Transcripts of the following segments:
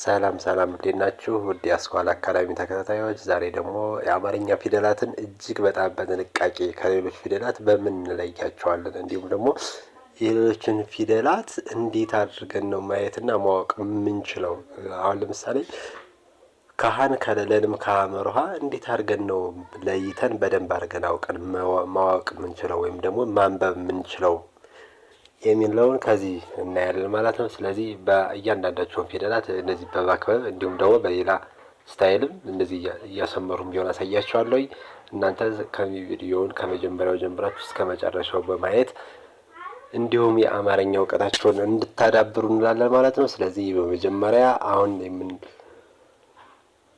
ሰላም እንዴት ናችሁ? ውድ የአስኳላ አካዳሚ ተከታታዮች፣ ዛሬ ደግሞ የአማርኛ ፊደላትን እጅግ በጣም በጥንቃቄ ከሌሎች ፊደላት በምን እንለያቸዋለን፣ እንዲሁም ደግሞ የሌሎችን ፊደላት እንዴት አድርገን ነው ማየትና ማወቅ የምንችለው። አሁን ለምሳሌ ከሀን ከለለንም ከሀመርሃ እንዴት አድርገን ነው ለይተን በደንብ አድርገን አውቀን ማወቅ የምንችለው ወይም ደግሞ ማንበብ የምንችለው የሚለውን ከዚህ እናያለን ማለት ነው። ስለዚህ በእያንዳንዳቸውን ፊደላት እነዚህ በማክበብ እንዲሁም ደግሞ በሌላ ስታይልም እንደዚህ እያሰመሩም ቢሆን አሳያቸዋለሁ። እናንተ ቪዲዮውን ከመጀመሪያው ጀምራችሁ እስከ መጨረሻው በማየት እንዲሁም የአማርኛ እውቀታችሁን እንድታዳብሩ እንላለን ማለት ነው። ስለዚህ በመጀመሪያ አሁን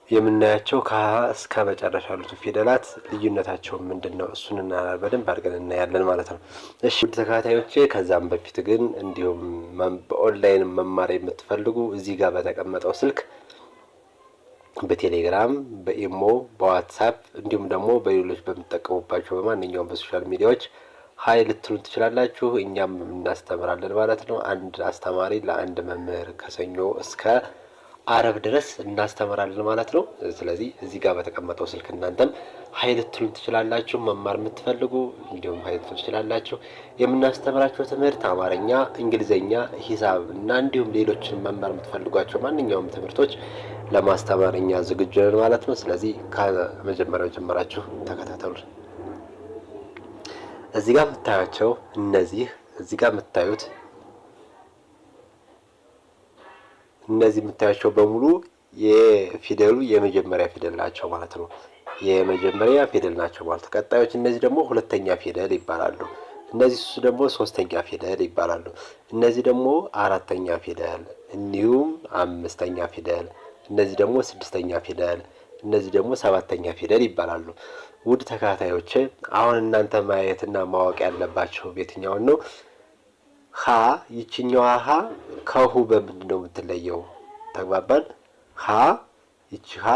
የምናያቸው ከሀ እስከ መጨረሻ ያሉት ፊደላት ልዩነታቸው ምንድነው? እሱን በደንብ አድርገን እናያለን ማለት ነው። እሺ ውድ ተከታታዮቼ፣ ከዛም በፊት ግን እንዲሁም በኦንላይን መማር የምትፈልጉ እዚህ ጋር በተቀመጠው ስልክ በቴሌግራም፣ በኢሞ፣ በዋትሳፕ እንዲሁም ደግሞ በሌሎች በምትጠቀሙባቸው በማንኛውም በሶሻል ሚዲያዎች ሀይ ልትሉን ትችላላችሁ። እኛም እናስተምራለን ማለት ነው። አንድ አስተማሪ ለአንድ መምህር ከሰኞ እስከ አረብ ድረስ እናስተምራለን ማለት ነው። ስለዚህ እዚህ ጋር በተቀመጠው ስልክ እናንተም ሀይ ልትሉን ትችላላችሁ። መማር የምትፈልጉ እንዲሁም ሀይ ልትሉን ትችላላችሁ። የምናስተምራቸው ትምህርት አማርኛ፣ እንግሊዝኛ፣ ሂሳብ እና እንዲሁም ሌሎችን መማር የምትፈልጓቸው ማንኛውም ትምህርቶች ለማስተማር እኛ ዝግጁ ነን ማለት ነው። ስለዚህ ከመጀመሪያው ጀምራችሁ ተከታተሉን። እዚህ ጋር የምታዩቸው እዚህ ጋር የምታዩት እነዚህ የምታያቸው በሙሉ የፊደሉ የመጀመሪያ ፊደል ናቸው ማለት ነው። የመጀመሪያ ፊደል ናቸው ማለት ነው። ቀጣዮች እነዚህ ደግሞ ሁለተኛ ፊደል ይባላሉ። እነዚህ ደግሞ ሶስተኛ ፊደል ይባላሉ። እነዚህ ደግሞ አራተኛ ፊደል፣ እንዲሁም አምስተኛ ፊደል፣ እነዚህ ደግሞ ስድስተኛ ፊደል፣ እነዚህ ደግሞ ሰባተኛ ፊደል ይባላሉ። ውድ ተከታታዮች፣ አሁን እናንተ ማየትና ማወቅ ያለባችሁ የትኛውን ነው? ሀ ይችኛዋ ሀ ከሁ በምንድን ነው የምትለየው? ተግባባን? ይቺ ሀ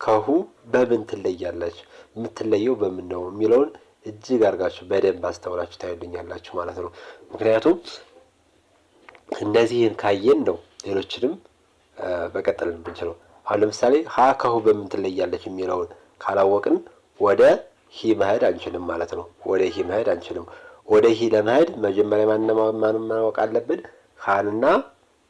ከሁ በምን ትለያለች? የምትለየው በምን ነው የሚለውን እጅግ አድርጋችሁ በደንብ አስተውላችሁ ታዩልኛላችሁ ማለት ነው። ምክንያቱም እነዚህን ካየን ነው ሌሎችንም በቀጠል ብንችለው። አሁን ለምሳሌ ሀ ከሁ በምን ትለያለች የሚለውን ካላወቅን ወደ ሂ መሄድ አንችልም ማለት ነው። ወደ ሂ መሄድ አንችልም። ወደ ሂ ለመሄድ መጀመሪያ ማንን ማወቅ አለብን? ሀንና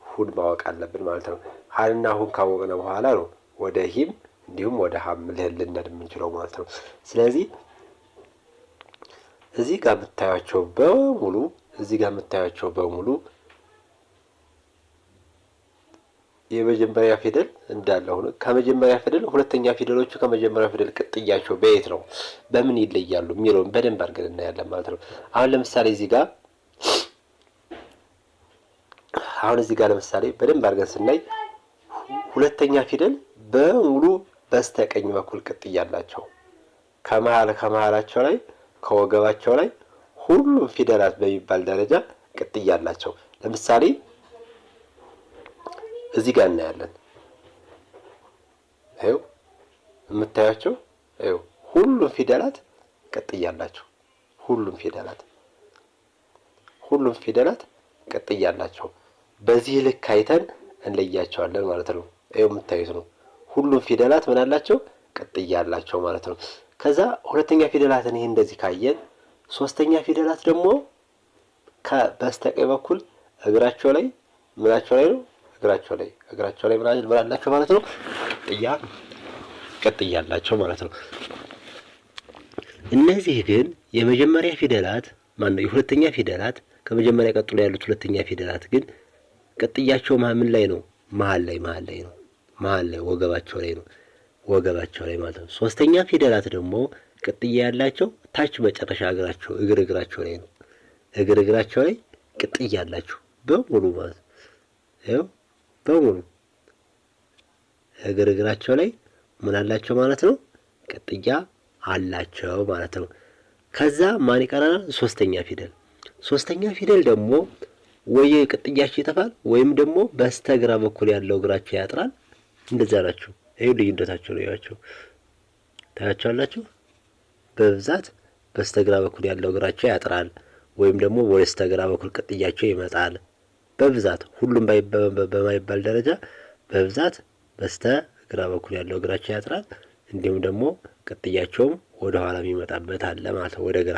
ሁን ማወቅ አለብን ማለት ነው። ሀንና ሁን ካወቅን በኋላ ነው ወደ ሂም እንዲሁም ወደ ሀም ልንሄድ የምንችለው ማለት ነው። ስለዚህ እዚህ ጋር የምታያቸው በሙሉ የመጀመሪያ ፊደል እንዳለ ሆኖ ከመጀመሪያ ፊደል ሁለተኛ ፊደሎቹ ከመጀመሪያ ፊደል ቅጥያቸው በየት ነው በምን ይለያሉ የሚለውን በደንብ አድርገን እናያለን ማለት ነው። አሁን ለምሳሌ እዚህ ጋር ለምሳሌ በደንብ አድርገን ስናይ ሁለተኛ ፊደል በሙሉ በስተቀኝ በኩል ቅጥያ አላቸው። ከመሃላቸው ላይ ከወገባቸው ላይ ሁሉም ፊደላት በሚባል ደረጃ ቅጥያ አላቸው። ለምሳሌ እዚህ ጋር እናያለን። ይኸው የምታያቸው ሁሉም ፊደላት ቅጥያ አላቸው። ሁሉም ፊደላት ቅጥያ አላቸው። በዚህ ልክ አይተን እንለያቸዋለን ማለት ነው። ይኸው የምታዩት ነው። ሁሉም ፊደላት ምን አላቸው? ቅጥያ አላቸው ማለት ነው። ከዛ ሁለተኛ ፊደላትን ይሄ እንደዚህ ካየን፣ ሶስተኛ ፊደላት ደግሞ በስተቀኝ በኩል እግራቸው ላይ ምናቸው ላይ ነው? እግራቸው ላይ ምን አላቸው ማለት ነው? ቅጥያ አላቸው ማለት ነው። እነዚህ ግን የመጀመሪያ ፊደላት የሁለተኛ ፊደላት ከመጀመሪያ ቀጥሎ ያሉት ሁለተኛ ፊደላት ግን ቅጥያቸው ምን ላይ ነው? መሀል ላይ ነው። መሀል ላይ ወገባቸው ላይ ማለት ነው። ሶስተኛ ፊደላት ደግሞ ቅጥያ ያላቸው ታች መጨረሻ እግራቸው ላይ ነው። እግራቸው ላይ ቅጥያ ያላቸው በሙሉ ማለት ነው። በሙሉ እግራቸው ላይ ምን አላቸው ማለት ነው? ቅጥያ አላቸው ማለት ነው። ከዛ ማን ይቀራል? ሶስተኛ ፊደል ደግሞ ወይ ቅጥያቸው ይጠፋል ወይም ደግሞ በስተግራ በኩል ያለው እግራቸው ያጥራል። እንደዛ ናቸው። ይሄ ልዩነታቸው ነው። ታያቸዋላችሁ። በብዛት በስተግራ በኩል ያለው እግራቸው ያጥራል ወይም ደግሞ በስተግራ በኩል ቅጥያቸው ይመጣል። በብዛት ሁሉም በማይባል ደረጃ በብዛት በስተ ግራ በኩል ያለው እግራቸው ያጥራል። እንዲሁም ደግሞ ቅጥያቸውም ወደ ኋላ የሚመጣበት አለ ማለት ነው፣ ወደ ግራ።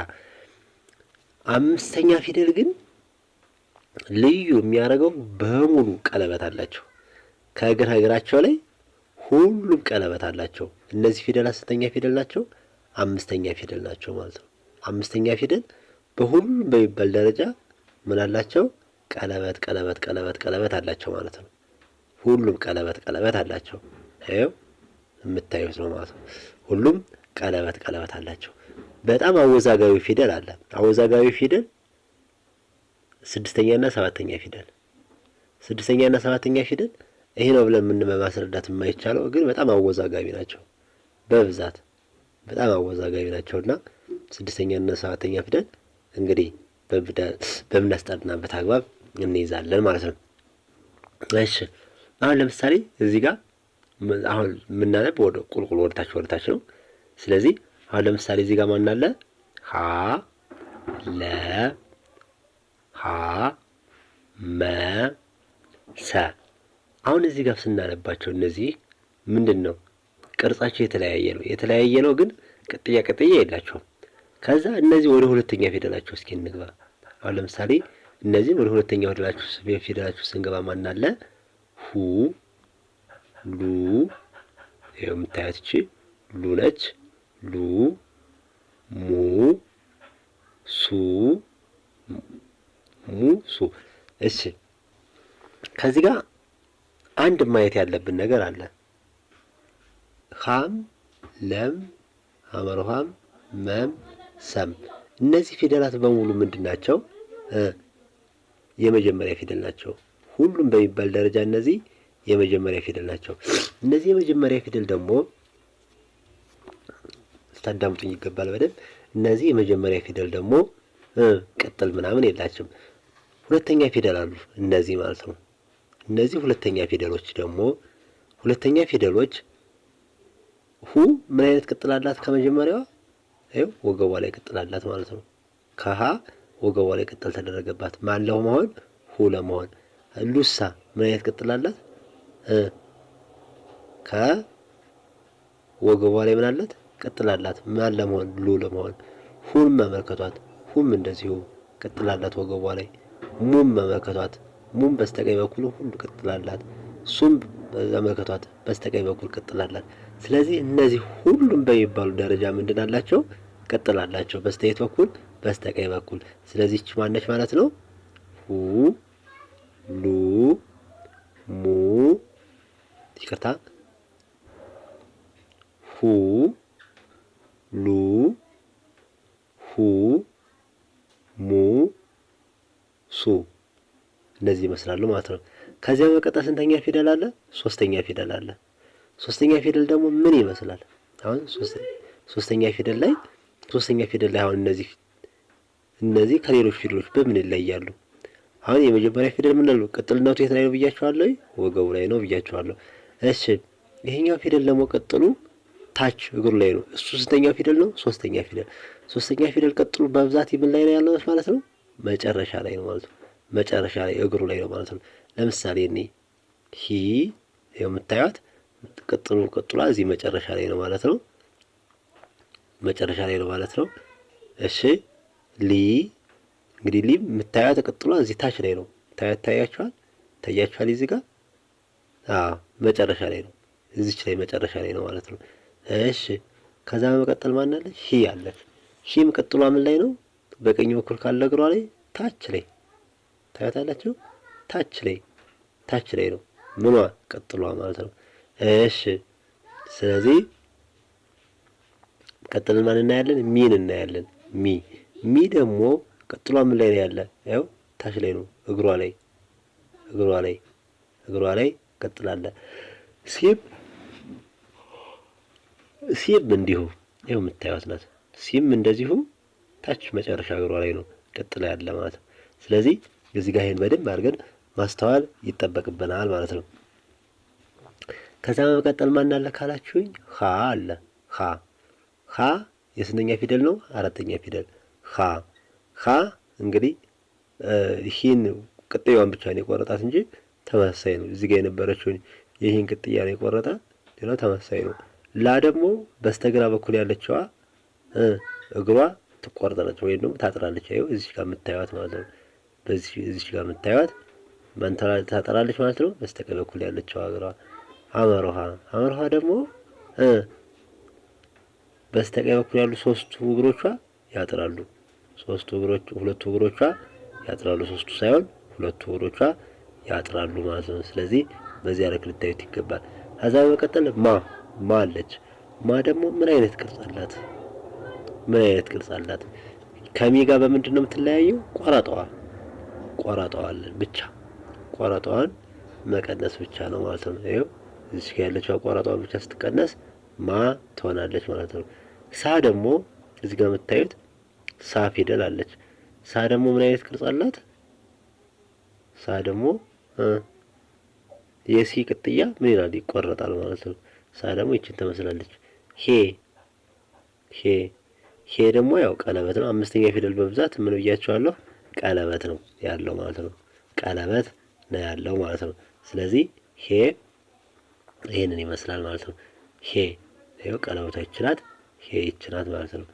አምስተኛ ፊደል ግን ልዩ የሚያደርገው በሙሉ ቀለበት አላቸው። ከእግር እግራቸው ላይ ሁሉም ቀለበት አላቸው። እነዚህ ፊደላት ስንተኛ ፊደል ናቸው? አምስተኛ ፊደል ናቸው ማለት ነው። አምስተኛ ፊደል በሁሉም በሚባል ደረጃ ምን አላቸው? ቀለበት ቀለበት ቀለበት ቀለበት አላቸው ማለት ነው። ሁሉም ቀለበት ቀለበት አላቸው። ይኸው የምታዩት ነው ማለት ነው። ሁሉም ቀለበት ቀለበት አላቸው። በጣም አወዛጋቢ ፊደል አለ። አወዛጋቢ ፊደል ስድስተኛና ሰባተኛ ፊደል። ስድስተኛና ሰባተኛ ፊደል ይሄ ነው ብለን ምን ማስረዳት የማይቻለው ግን በጣም አወዛጋቢ ናቸው። በብዛት በጣም አወዛጋቢ ናቸውና ስድስተኛና ሰባተኛ ፊደል እንግዲህ በምናስጠናበት አግባብ እንይዛለን ማለት ነው። እሺ አሁን ለምሳሌ እዚህ ጋር አሁን የምናነብ ወደ ቁልቁል ወደታች ነው። ስለዚህ አሁን ለምሳሌ እዚህ ጋር ማን አለ? ሀ ለ ሀ መ ሰ። አሁን እዚህ ጋር ስናነባቸው እነዚህ ምንድን ነው ቅርጻቸው የተለያየ ነው ግን ቅጥያ የላቸውም። ከዛ እነዚህ ወደ ሁለተኛ ፊደላቸው እስኪ እንግባ። አሁን ለምሳሌ እነዚህ ወደ ሁለተኛ ፊደላቸው ስንገባ ማን አለ? ሁ ሉ። ይኸው የምታያት እቺ ሉ ነች። ሉ mu su mu su። እሺ ከዚህ ጋር አንድ ማየት ያለብን ነገር አለ። ሀም ለም ሐመርሃም መም ሰም እነዚህ ፊደላት በሙሉ ምንድን ናቸው? የመጀመሪያ ፊደል ናቸው። ሁሉም በሚባል ደረጃ እነዚህ የመጀመሪያ ፊደል ናቸው። እነዚህ የመጀመሪያ ፊደል ደግሞ ስታዳምጡኝ ይገባል በደንብ። እነዚህ የመጀመሪያ ፊደል ደግሞ ቅጥል ምናምን የላቸውም። ሁለተኛ ፊደል አሉ እነዚህ ማለት ነው። እነዚህ ሁለተኛ ፊደሎች ደግሞ ሁለተኛ ፊደሎች ሁ ምን አይነት ቅጥል አላት? ከመጀመሪያዋ ይኸው ወገቧ ላይ ቅጥል አላት ማለት ነው። ከሀ ወገቧ ላይ ቅጥል ተደረገባት ማን ለመሆን? ሁ ለመሆን። ሉሳ ምን አይነት ቅጥል አላት? ከወገቧ ላይ ምን አላት? ቅጥል አላት ማን ለመሆን? ሉ ለመሆን። ሁን መመልከቷት። ሁም እንደዚሁ ቅጥል አላት ወገቧ ላይ። ሙም መመልከቷት። ሙም በስተቀኝ በኩል ሁሉ ቅጥል አላት። ሱም መመልከቷት በስተቀኝ በኩል ቅጥል አላት። ስለዚህ እነዚህ ሁሉም በሚባሉ ደረጃ ምንድን አላቸው? ቅጥል አላቸው በስተየት በኩል? በስተቀኝ በኩል። ስለዚህ እቺ ማነች ማለት ነው? ሁ ሉ ሙ ይቅርታ ሁ ሉ ሁ ሙ ሱ እነዚህ ይመስላሉ ማለት ነው። ከዚያ በመቀጠል ስንተኛ ፊደል አለ? ሶስተኛ ፊደል አለ። ሶስተኛ ፊደል ደግሞ ምን ይመስላል? አሁን ሶስተኛ ፊደል ላይ አሁን እነዚህ ከሌሎች ፊደሎች በምን ይለያሉ? አሁን የመጀመሪያ ፊደል ምን ነው? ቅጥልነቱ የት ላይ ነው ብያቸዋለሁ? ወገቡ ላይ ነው ብያቸዋለሁ። እሺ ይሄኛው ፊደል ደግሞ ቅጥሉ ታች እግሩ ላይ ነው። እሱ ስንተኛው ፊደል ነው? ሶስተኛ ፊደል። ሶስተኛ ፊደል ቅጥሉ በብዛት ምን ላይ ነው ያለው ማለት ነው? መጨረሻ ላይ ነው ማለት ነው። መጨረሻ ላይ እግሩ ላይ ነው ማለት ነው። ለምሳሌ እኔ ሂ የምታዩት ቅጥሏ እዚህ መጨረሻ ላይ ነው ማለት ነው። መጨረሻ ላይ ነው ማለት ነው። እሺ ሊ እንግዲህ ሊ የምታዩት ቅጥሏ እዚህ ታች ላይ ነው። ታያችኋል እዚህ ጋር መጨረሻ ላይ ነው። እዚች ላይ መጨረሻ ላይ ነው ማለት ነው። እሺ ከዛ በመቀጠል ማን አለ? ሂ አለች። ሂም ቅጥሏ ምን ላይ ነው? በቀኝ በኩል ካለ እግሯ ላይ ታች ላይ ታያታላችሁ። ታች ላይ ነው ምኗ? ቅጥሏ ማለት ነው። እሺ ስለዚህ ቀጥለን ማን እናያለን? ሚን እናያለን። ሚ ደግሞ ቅጥሏ ምን ላይ ነው ያለ? ያው ታች ላይ ነው እግሯ ላይ ቀጥላለ። ሲም እንዲሁ ይኸው የምታዩት ናት። ሲም እንደዚሁ ታች መጨረሻ እግሯ ላይ ነው ቀጥላ ያለ ማለት ነው። ስለዚህ እዚህ ጋር ይሄን በደንብ አድርገን ማስተዋል ይጠበቅብናል ማለት ነው። ከዛ በመቀጠል ማን አለ ካላችሁኝ? ሀ አለ። ሀ የስንተኛ ፊደል ነው? አራተኛ ፊደል። ሀ እንግዲህ ይህን ቅጥያዋን ብቻ ነው የቆረጣት እንጂ ተመሳሳይ ነው። እዚህ ጋር የነበረችውን ይህን ቅጥያ ነው የቆረጠ። ሌላው ተመሳሳይ ነው። ላ ደግሞ በስተግራ በኩል ያለችዋ እግሯ ትቆርጣለች ወይም ደግሞ ታጥራለች። አይው እዚህ ጋር የምታዩት ማለት ነው። እዚህ ጋር የምታዩት ማን ታጠራለች ማለት ነው። በስተቀኝ በኩል ያለችው እግሯ አመርሃ ደግሞ በስተቀኝ በኩል ያሉ ሶስቱ እግሮቿ ያጥራሉ። ሁለቱ እግሮቿ ያጥራሉ። ሶስቱ ሳይሆን ሁለቱ እግሮቿ ያጥራሉ ማለት ነው። ስለዚህ በዚህ አረክ ልታዩት ይገባል። ከዛ በመቀጠል ማ አለች። ማ ደግሞ ምን አይነት ቅርጽ አላት? ከሚ ጋር በምንድን ነው የምትለያየው? ቆራጣዋን ብቻ ቆራጣዋን መቀነስ ብቻ ነው ማለት ነው። ይኸው እዚህ ጋር ያለችው ቆራጣዋን ብቻ ስትቀነስ ማ ትሆናለች ማለት ነው። ሳ ደግሞ እዚህ ጋር የምታዩት ሳ ፊደል አለች። ሳ ደግሞ ምን አይነት ቅርጽ አላት? ሳ ደግሞ የሲ ቅጥያ ምን ይላል? ይቆረጣል ማለት ነው። ሳ ደግሞ ይችን ትመስላለች። ሄ ደግሞ ያው ቀለበት ነው። አምስተኛ ፊደል በብዛት ምን ብያቸዋለሁ? ቀለበት ነው ያለው ማለት ነው። ቀለበት ነው ያለው ማለት ነው። ስለዚህ ሄ ይሄንን ይመስላል ማለት ነው። ሄ ይኸው ቀለበቷ ይችላል። ሄ ይችላል ማለት ነው።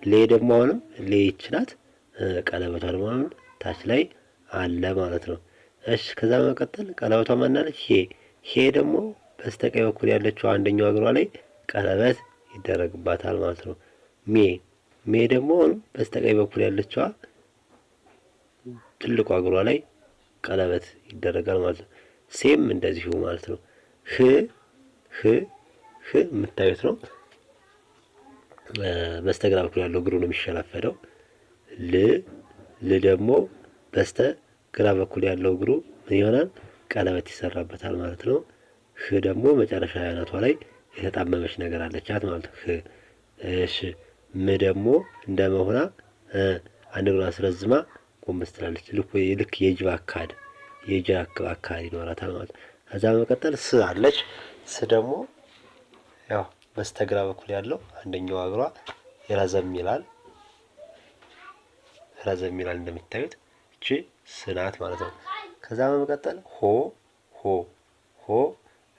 ሌ ደግሞ አሁንም ሌ ይችላል። ቀለበቷ ደግሞ አሁን ታች ላይ አለ ማለት ነው። እሺ ከዛ በመቀጠል ቀለበቷ ማናለች? ሄ ደግሞ በስተቀኝ በኩል ያለችው አንደኛው እግሯ ላይ ቀለበት ይደረግባታል ማለት ነው። ሜ ደግሞ በስተቀኝ በኩል ያለችው ትልቋ እግሯ ላይ ቀለበት ይደረጋል ማለት ነው። ሴም እንደዚሁ ማለት ነው። ህ የምታዩት ነው። በስተግራ በኩል ያለው እግሩ ነው የሚሸላፈደው። ል ደግሞ በስተግራ በኩል ያለው እግሩ ምን ይሆናል? ቀለበት ይሰራበታል ማለት ነው። ህ ደግሞ መጨረሻ አናቷ ላይ የተጣመመች ነገር አለቻት ማለት ነው። እሺ ም ደግሞ እንደመሆና አንድ እግሯ አስረዝማ ጎንበስ ትላለች። ልክ የጅብ አካድ ይኖራታል ማለት ነው። ከዛ በመቀጠል ስ አለች። ስ ደግሞ ያው በስተግራ በኩል ያለው አንደኛው እግሯ ረዘም ይላል እንደምታዩት እቺ ስናት ማለት ነው። ከዛ በመቀጠል ሆ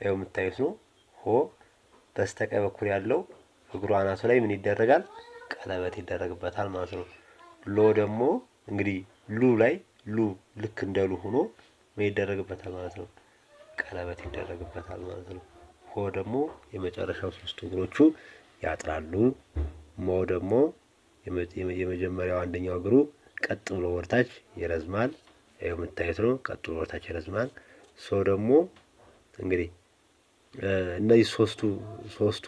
ያው የምታዩት ነው። ሆ በስተቀኝ በኩል ያለው እግሯ አናቱ ላይ ምን ይደረጋል? ቀለበት ይደረግበታል ማለት ነው። ሎ ደግሞ እንግዲህ ሉ ልክ እንደ ሉ ሆኖ ምን ይደረግበታል ማለት ነው? ቀለበት ይደረግበታል ማለት ነው። ሆ ደግሞ የመጨረሻው ሶስቱ እግሮቹ ያጥራሉ። ሞ ደግሞ የመጀመሪያው አንደኛው እግሩ ቀጥ ብሎ ወርታች ይረዝማል። ይሄው የምታዩት ነው። ቀጥ ብሎ ወርታች ይረዝማል። ሶ ደግሞ እንግዲህ እነዚህ ሶስቱ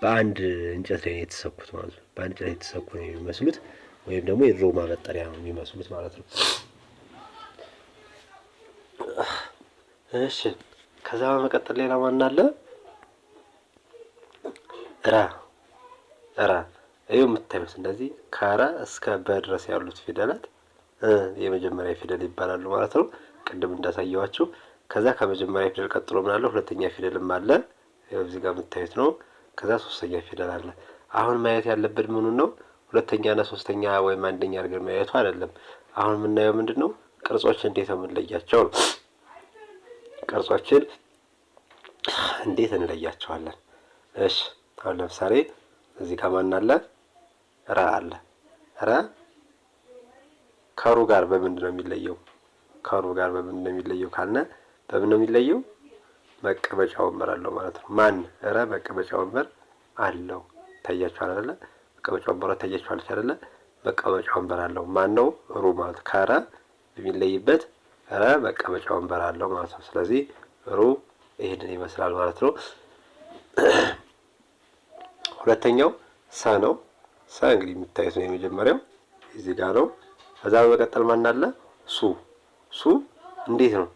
በአንድ እንጨት ላይ የተሰኩት ማለት ነው። በአንድ እንጨት ላይ የተሰኩ ነው የሚመስሉት፣ ወይም ደግሞ የድሮ ማበጠሪያ ነው የሚመስሉት ማለት ነው። እሺ ከዛ በመቀጠል ሌላ ማን አለ? ራ ይሄው የምታዩት እንደዚህ ከራ እስከ በ ድረስ ያሉት ፊደላት የመጀመሪያ ፊደል ይባላሉ ማለት ነው። ቅድም እንዳሳየዋችሁ። ከዛ ከመጀመሪያ ፊደል ቀጥሎ ምን አለ? ሁለተኛ ፊደልም አለ። ይሄው እዚህ ጋር የምታዩት ነው። ከዛ ሶስተኛ ፊደል አለ። አሁን ማየት ያለብን ምኑን ነው? ሁለተኛና ሶስተኛ ወይም አንደኛ አድርገን ማየቱ አይደለም። አሁን የምናየው ምንድነው? ቅርጾች እንዴት ነው የምንለያቸው ነው። ቅርጾችን እንዴት እንለያቸዋለን? እሺ አሁን ለምሳሌ እዚህ ጋር ማን አለ? ራ አለ። ራ ከሩ ጋር በምንድን ነው የሚለየው? ከሩ ጋር በምንድን ነው የሚለየው ካልነ በምን ነው የሚለየው? መቀመጫ ወንበር አለው ማለት ነው። ማን? ረ መቀመጫ ወንበር አለው። ታያችኋል አይደለ? መቀመጫ ወንበሩ ታያችኋል አይደለ? መቀመጫ ወንበር አለው። ማን ነው? ሩ ማለት ከረ የሚለይበት ረ መቀመጫ ወንበር አለው ማለት ነው። ስለዚህ ሩ ይሄንን ይመስላል ማለት ነው። ሁለተኛው ሰ ነው። ሰ እንግዲህ የምታዩት ነው የመጀመሪያው እዚህ ጋር ነው። ከዛ በመቀጠል ማን አለ? ሱ እንዴት ነው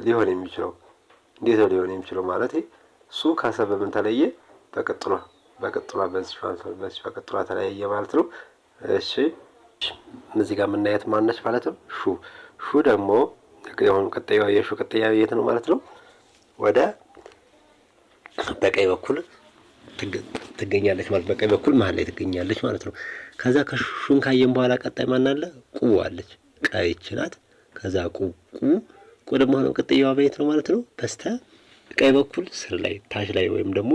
ሊሆን የሚችለው? እንዴት ነው ሊሆን የሚችለው ማለት ሱ ከሰ በምን ተለየ? በቅጥሏ በዚህ በቅጥሏ ተለያየ ማለት ነው። እሺ እዚህ ጋር የምናየት ማነች ማለት ነው? ሹ ደግሞ የሆኑ ቀጣዩ የሹ ቀጣዩ የት ነው ማለት ነው? ወደ በቀኝ በኩል ትገኛለች ማለት በቀኝ በኩል መሀል ላይ ትገኛለች ማለት ነው። ከዛ ከሹን ካየን በኋላ ቀጣይ ማን አለ? ቁ አለች። ቀይች ናት። ከዛ ቁ ደግሞ ነው ቅጥያዋ በየት ነው ማለት ነው? በስተ ቀኝ በኩል ስር ላይ ታች ላይ ወይም ደግሞ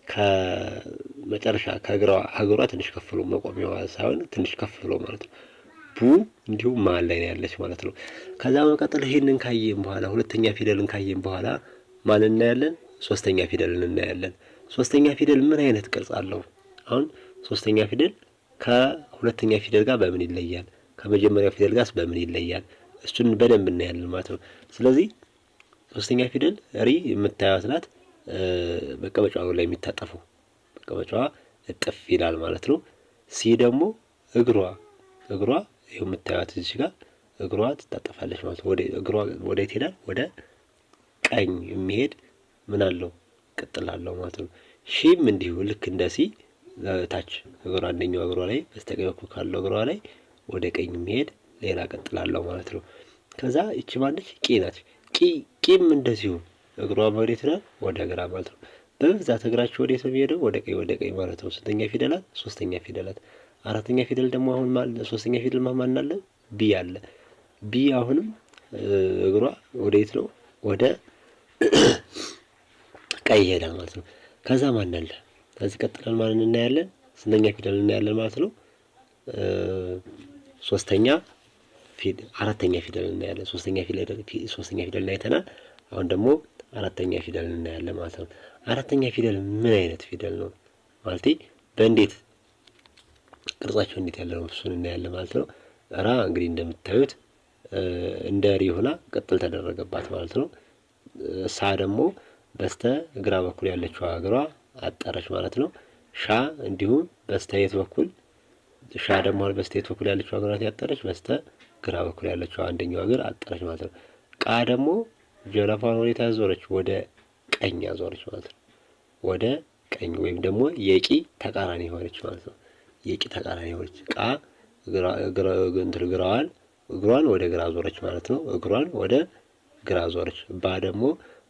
ከመጨረሻ ከእግሯ ትንሽ ከፍ ብሎ መቆሚያዋ ሳይሆን ትንሽ ከፍ ብሎ ማለት ነው። ቡ እንዲሁም መሀል ላይ ነው ያለች ማለት ነው። ከዛ በመቀጠል ይሄንን ካየን በኋላ ሁለተኛ ፊደልን ካየን በኋላ ማን እናያለን? ሶስተኛ ፊደልን እናያለን። ሶስተኛ ፊደል ምን አይነት ቅርጽ አለው? አሁን ሶስተኛ ፊደል ከሁለተኛ ፊደል ጋር በምን ይለያል? ከመጀመሪያው ፊደል ጋርስ በምን ይለያል? እሱን በደንብ እናያለን ማለት ነው። ስለዚህ ሶስተኛ ፊደል ሪ የምታዩት ናት። መቀመጫው ላይ የሚታጠፈው መቀመጫዋ እጥፍ ይላል ማለት ነው። ሲ ደግሞ እግሯ ይሄው የምታዩት እዚህ ጋር እግሯ ትታጠፋለች ማለት ነው። ወደ የት ሄዳል? ወደ ቀኝ የሚሄድ ምን አለው? ቅጥል አለው ማለት ነው። ሺም እንዲሁ ልክ እንደ ሲ ታች አንደኛው እግሯ ላይ በስተቀኝ በኩል ካለው እግሯ ላይ ወደ ቀኝ የሚሄድ ሌላ ቅጥል አለው ማለት ነው። ከዛ እቺ ማነች? ቂ ናት። ቂም እንደዚሁ እግሯ ወዴት ነው? ወደ ግራ ማለት ነው። በብዛት እግራቸው ወዴት ነው የሚሄደው? ወደ ቀኝ ማለት ነው። ስንተኛ ፊደላት? ሶስተኛ ፊደላት። አራተኛ ፊደል ደግሞ አሁን ሶስተኛ ፊደል ማን አለ? ቢ አለ። ቢ አሁንም እግሯ ወዴት ነው? ወደ ቀኝ ይሄዳል ማለት ነው። ከዛ ማን አለ? ከዚህ ቀጥለን ማንን እናያለን? ስንተኛ ፊደል እናያለን ማለት ነው? አራተኛ ፊደል እናያለን። ሶስተኛ ፊደል አይተናል። አሁን ደግሞ አራተኛ ፊደል እናያለን ማለት ነው። አራተኛ ፊደል ምን አይነት ፊደል ነው ማለት በእንዴት ቅርጻቸው እንዴት ያለ ነው? እሱን እናያለን ማለት ነው። ራ እንግዲህ እንደምታዩት እንደ ሪ ሆና ቅጥል ተደረገባት ማለት ነው። ሳ ደግሞ በስተ ግራ በኩል ያለችው እግሯ አጠረች ማለት ነው። ሻ እንዲሁም በስተየት በኩል ደግሞ በስተየት በኩል ያለችው እግሯ ያጠረች፣ በስተ ግራ በኩል ያለችው አንደኛው እግር አጠረች ማለት ነው። ቃ ደግሞ ጀረፋን ወዴት አዞረች? ወደ ቀኝ አዞረች ማለት ነው። ወደ ቀኝ ወይም ደግሞ የቂ ተቃራኒ ሆነች ማለት ነው። የቂ ተቃራኒ ሆነች። ቃ እግሯን ወደ ግራ ዞረች ማለት ነው። እግሯን ወደ ግራ ዞረች። ባ ደግሞ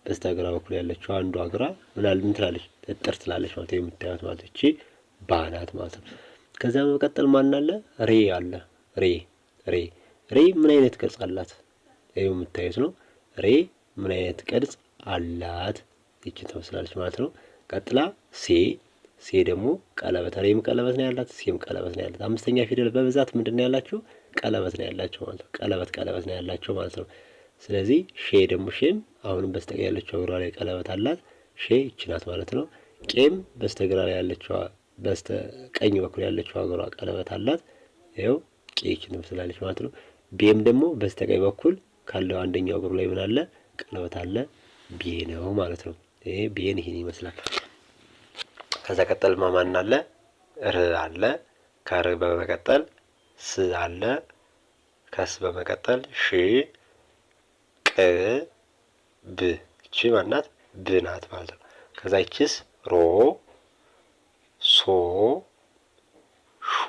በስተግራ በኩል ያለችው አንዷ እግሯ ምን ትላለች? እጥር ትላለች ማለት ነው። የምታዩት ማለት እቺ ባ ናት ማለት ነው። ከዛ በመቀጠል ማን አለ? ሬ አለ። ሬ ምን አይነት ቅርጽ አላት? ይሄው የምታዩት ነው። ሬ ምን አይነት ቅርጽ አላት? ይቺ ትመስላለች ማለት ነው። ቀጥላ ሴ ደግሞ ቀለበት። ሬም ቀለበት ነው ያላት፣ ሴም ቀለበት ነው ያላት። አምስተኛ ፊደል በብዛት ምንድነው ያላችሁ? ቀለበት ነው ያላቸው ማለት ነው። ቀለበት ነው ያላቸው ማለት ነው። ስለዚህ ሼም አሁንም በስተቀኝ ያለችው እግሯ ላይ ቀለበት አላት። ሼ ይቺ ናት ማለት ነው። ቄም በስተግራ ላይ ያለችው በስተቀኝ በኩል ያለችው እግሯ ቀለበት አላት። ይኸው ቄ ይቺ ትመስላለች ማለት ነው። ቤም ደግሞ በስተቀኝ በኩል ካለው አንደኛው እግሩ ላይ ምን አለ? ቀለበት አለ። ቤ ነው ማለት ነው። ይሄ ቤን ይሄን ይመስላል። ከዛ ቀጠል ማን አለ? ር አለ። ከር በመቀጠል ስ አለ። ከስ በመቀጠል ሽ ቅ ብ። እቺ ማናት? ብ ናት ማለት ነው። ከዛ ይቺስ ሮ ሶ ሾ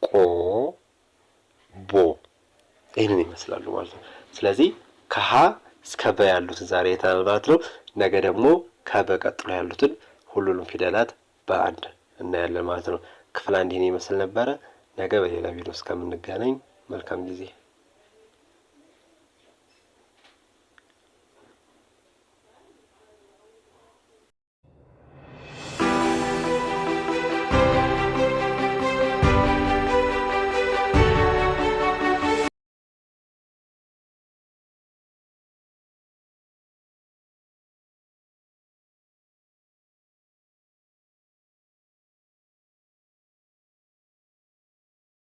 ቆ ቦ ይህንን ይመስላሉ ማለት ነው። ስለዚህ ከሀ እስከ በ ያሉትን ዛሬ አይተናል ማለት ነው። ነገ ደግሞ ከበ ቀጥሎ ያሉትን ሁሉንም ፊደላት በአንድ እናያለን ማለት ነው። ክፍል አንድ ይህን ይመስል ነበረ። ነገ በሌላ ቪዲዮ እስከምንገናኝ መልካም ጊዜ